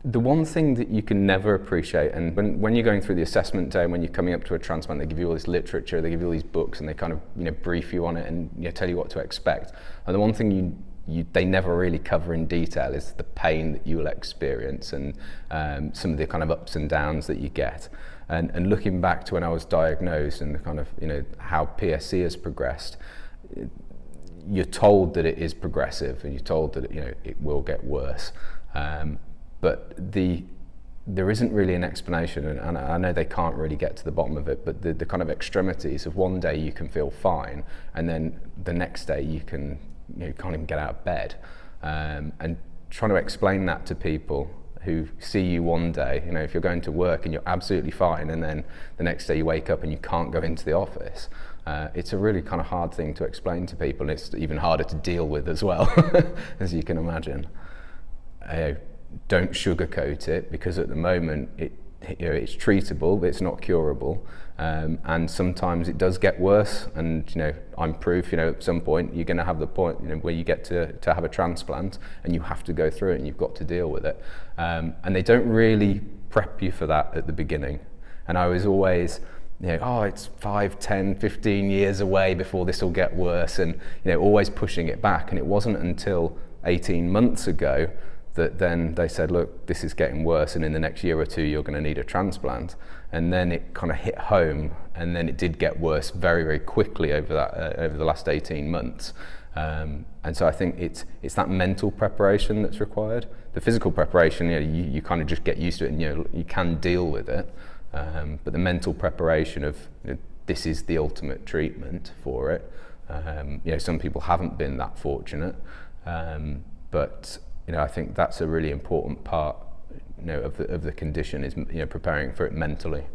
The one thing that you can never appreciate, and when you're going through the assessment day, and when you're coming up to a transplant, they give you all this literature, they give you all these books, and they kind of brief you on it and tell you what to expect. And the one thing they never really cover in detail is the pain that you will experience, and some of the kind of ups and downs that you get. And looking back to when I was diagnosed and the kind of how PSC has progressed, you're told that it is progressive, and you're told that it will get worse. But there isn't really an explanation, and I know they can't really get to the bottom of it, but the kind of extremities of one day you can feel fine, and then the next day you can't even get out of bed. And trying to explain that to people who see you one day, if you're going to work and you're absolutely fine, and then the next day you wake up and you can't go into the office, it's a really kind of hard thing to explain to people, and it's even harder to deal with as well, as you can imagine. Don't sugarcoat it, because at the moment it's treatable, but it's not curable, and sometimes it does get worse. And I'm proof. At some point you're going to have the point where you get to have a transplant, and you have to go through it, and you've got to deal with it. And they don't really prep you for that at the beginning. And I was always, it's 5, 10, 15 years away before this will get worse, and always pushing it back. And it wasn't until 18 months ago that then they said, look, this is getting worse, and in the next year or two you're going to need a transplant. And then it kind of hit home, and then it did get worse very, very quickly over the last 18 months. And so I think it's that mental preparation that's required. The physical preparation, you kind of just get used to it, and you can deal with it. But the mental preparation of this is the ultimate treatment for it. Some people haven't been that fortunate, but I think that's a really important part of the condition, is preparing for it mentally.